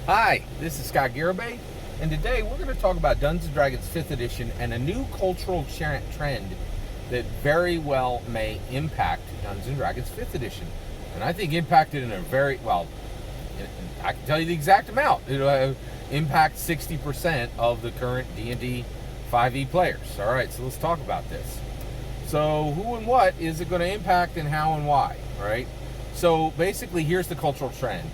Hi, this is Scott Garibay, and today we're going to talk about Dungeons & Dragons 5th Edition and a new cultural trend that very well may impact Dungeons & Dragons 5th Edition. And I think impacted in a very, well, I can tell you the exact amount. It'll impact 60% of the current D&D 5e players. All right, so let's talk about this. So who and what is it going to impact and how and why, right? So basically, here's the cultural trend.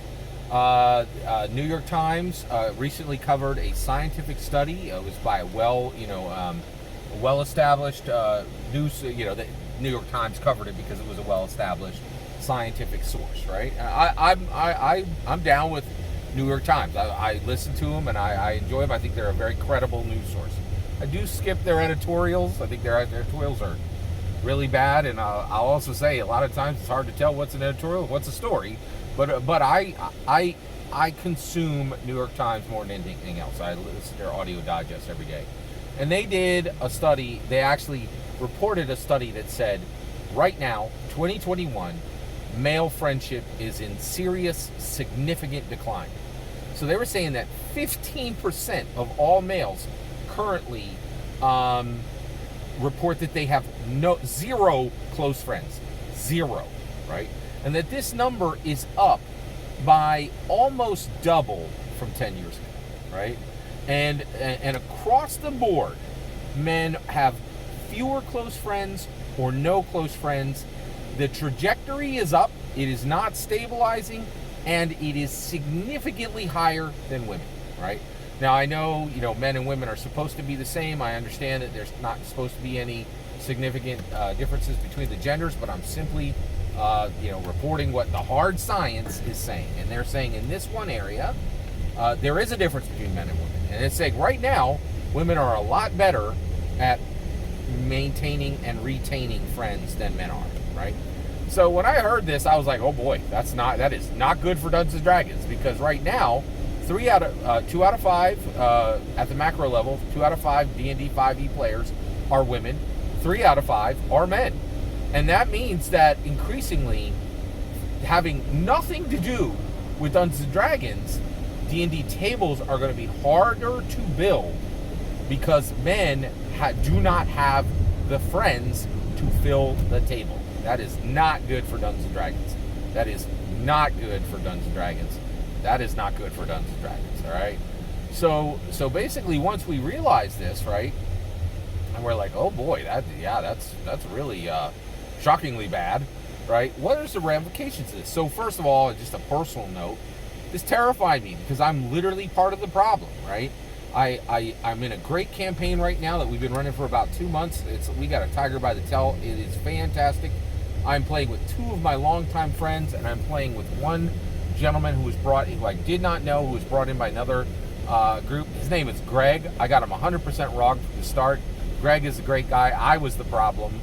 New York Times recently covered a scientific study. It was by a well-established news. The New York Times covered it because it was a well-established scientific source, right? I'm down with New York Times. I listen to them and I enjoy them. I think they're a very credible news source. I do skip their editorials. I think their editorials are really bad, and I'll also say a lot of times it's hard to tell what's an editorial, what's a story. But I consume New York Times more than anything else. I listen to their audio digest every day, and they did a study. They actually reported a study that said, right now, 2021, male friendship is in serious, significant decline. So they were saying that 15% of all males currently report that they have zero close friends, zero, right? And that this number is up by almost double from 10 years ago, right? And across the board, men have fewer close friends or no close friends. The trajectory is up. It is not stabilizing, and it is significantly higher than women, right? Now, I know, men and women are supposed to be the same. I understand that there's not supposed to be any significant differences between the genders, but I'm simply reporting what the hard science is saying. And they're saying in this one area, there is a difference between men and women. And it's saying right now, women are a lot better at maintaining and retaining friends than men are, right? So when I heard this, I was like, oh boy, that is not good for Dungeons & Dragons, because right now, 2 out of 5 at the macro level, 2 out of 5 D&D 5e players are women, 3 out of 5 are men. And that means that increasingly, having nothing to do with Dungeons & Dragons, D&D tables are going to be harder to build because men do not have the friends to fill the table. That is not good for Dungeons & Dragons. That is not good for Dungeons & Dragons. That is not good for Dungeons & Dragons, all right? So basically, once we realize this, right, and we're like, oh boy, that's really shockingly bad, right? What are the ramifications of this? So first of all, just a personal note, this terrified me because I'm literally part of the problem, right? I'm in a great campaign right now that we've been running for about 2 months. We got a tiger by the tail. It is fantastic. I'm playing with 2 of my longtime friends, and I'm playing with one gentleman who I did not know, who was brought in by another group. His name is Greg. I got him 100% wrong from the start. Greg is a great guy. I was the problem.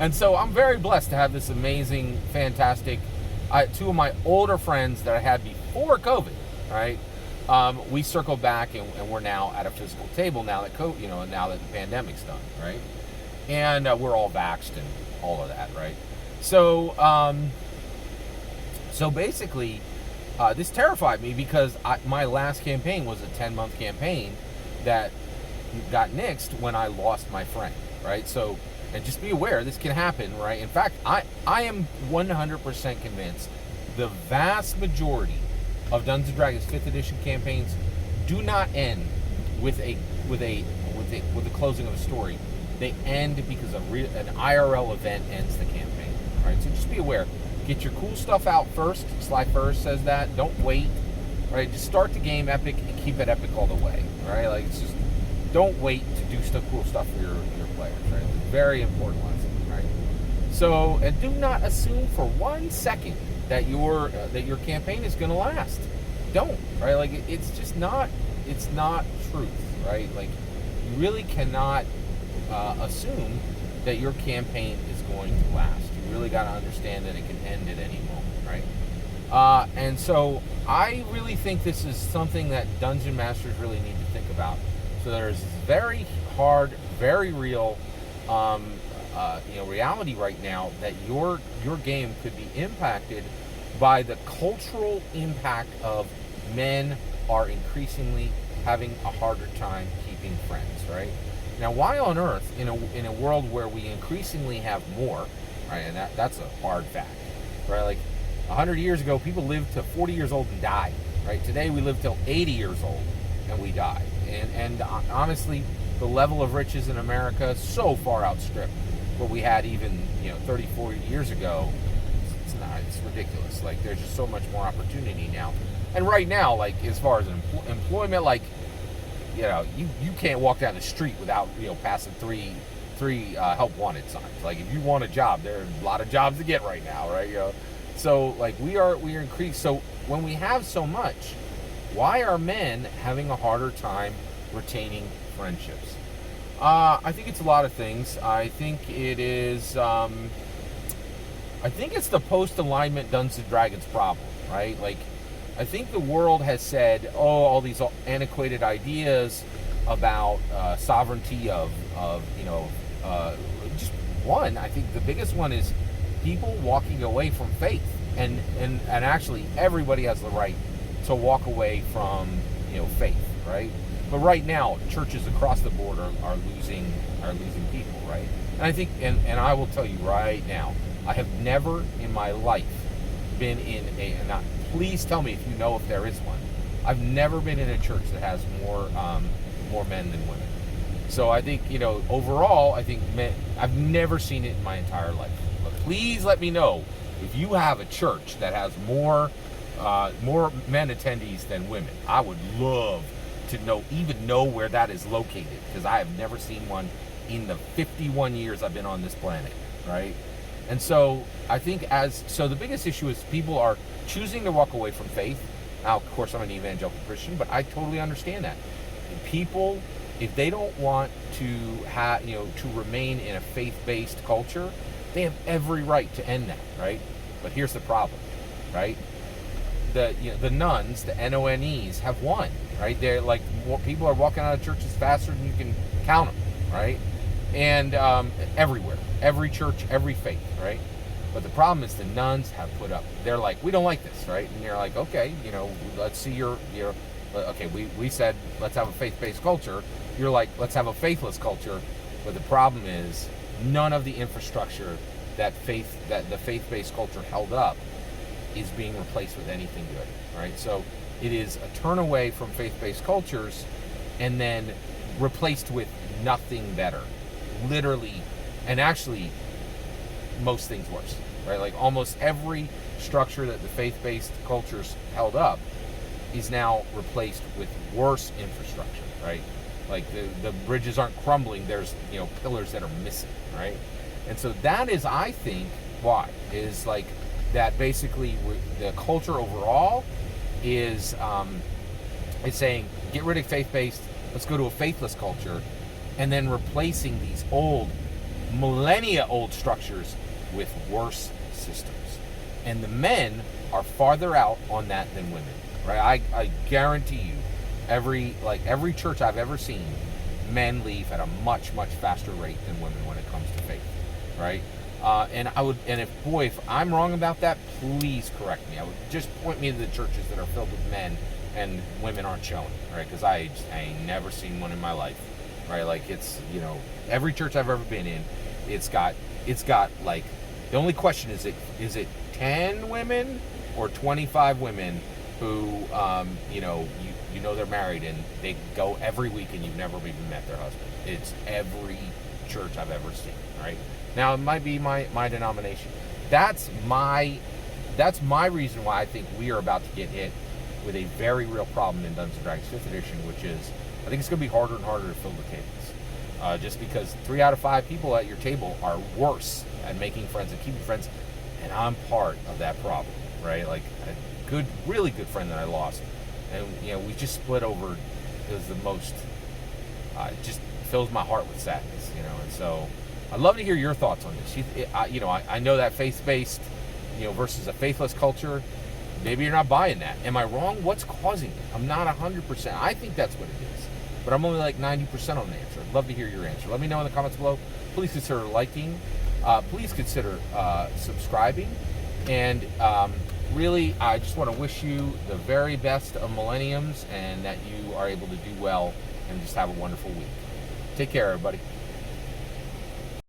And so I'm very blessed to have this amazing, fantastic, 2 of my older friends that I had before COVID, right? We circled back and we're now at a physical table now that now that the pandemic's done, right? And we're all vaxxed and all of that, right? So basically, this terrified me because my last campaign was a 10-month campaign that got nixed when I lost my friend, right? So, and just be aware, this can happen, right? In fact, I am 100% convinced the vast majority of Dungeons & Dragons 5th edition campaigns do not end with the closing of a story. They end because an IRL event ends the campaign, right? So just be aware. Get your cool stuff out first. Sly Furs says that. Don't wait, right? Just start the game epic and keep it epic all the way, right? Like, it's just, don't wait to do cool stuff for your players, right? Very important lesson, right? So, and do not assume for 1 second that your campaign is going to last. Don't, right? Like, it's just not, it's not truth, right? Like, you really cannot assume that your campaign is going to last. You really got to understand that it can end at any moment, right? And so I really think this is something that dungeon masters really need to think about. So there's very hard, very real, reality right now that your game could be impacted by the cultural impact of men are increasingly having a harder time keeping friends, right? Now, why on earth, in a world where we increasingly have more, right, and that's a hard fact, right? Like 100 years ago, people lived to 40 years old and died, right? Today, we live till 80 years old and we die. And honestly, the level of riches in America so far outstripped what we had even 30, 40 years ago. It's ridiculous. Like, there's just so much more opportunity now. And right now, like, as far as employment, like, you can't walk down the street without passing three help wanted signs. Like, if you want a job, there are a lot of jobs to get right now, right? So like we are increased. So when we have so much, why are men having a harder time retaining friendships? I think it's a lot of things. I think it is. I think it's the post-alignment Dungeons and Dragons problem, right? Like, I think the world has said, all these antiquated ideas about sovereignty of just one. I think the biggest one is people walking away from faith, and actually everybody has the right to walk away from faith, right? But right now, churches across the board are losing people, right? And I think, and I will tell you right now, I have never in my life been in please tell me if you know if there is one. I've never been in a church that has more men than women. So I think, overall, I think men, I've never seen it in my entire life. But please let me know if you have a church that has more men attendees than women. I would love to know where that is located, because I have never seen one in the 51 years I've been on this planet, right? And so I think the biggest issue is people are choosing to walk away from faith. Now, of course, I'm an evangelical Christian, but I totally understand that. And people, if they don't want to to remain in a faith-based culture, they have every right to end that, right? But here's the problem, right? The nuns, the NONEs, have won, right? They're like, people are walking out of churches faster than you can count them, right? And everywhere, every church, every faith, right? But the problem is the nuns have put up, they're like, we don't like this, right? And you're like, okay, let's see your okay, we said let's have a faith-based culture. You're like, let's have a faithless culture. But the problem is none of the infrastructure that the faith-based culture held up is being replaced with anything good, right? So it is a turn away from faith-based cultures and then replaced with nothing better. Literally, and actually most things worse, right? Like almost every structure that the faith-based cultures held up is now replaced with worse infrastructure, right? Like the bridges aren't crumbling, there's pillars that are missing, right? And so that is, I think, why is like that basically the culture overall is saying, get rid of faith-based, let's go to a faithless culture, and then replacing these millennia old structures with worse systems. And the men are farther out on that than women, right? I guarantee you, every church I've ever seen, men leave at a much, much faster rate than women when it comes to faith, right? If I'm wrong about that, please correct me. I would just point me to the churches that are filled with men and women aren't showing, right? Because I ain't never seen one in my life, right? Like, it's, every church I've ever been in, it's got like, the only question is it 10 women or 25 women who they're married and they go every week and you've never even met their husband. It's every church I've ever seen, right? Now, it might be my denomination. That's my reason why I think we are about to get hit with a very real problem in Dungeons & Dragons 5th edition, which is, I think it's going to be harder and harder to fill the tables. Just because 3 out of 5 people at your table are worse at making friends and keeping friends, and I'm part of that problem, right? Like, a really good friend that I lost, and we just split over. It was the most, it just fills my heart with sadness, and so I'd love to hear your thoughts on this. I know that faith-based, versus a faithless culture, maybe you're not buying that. Am I wrong? What's causing it? I'm not 100%. I think that's what it is, but I'm only like 90% on the answer. I'd love to hear your answer. Let me know in the comments below. Please consider liking. Please consider subscribing. And really, I just want to wish you the very best of millenniums, and that you are able to do well and just have a wonderful week. Take care, everybody.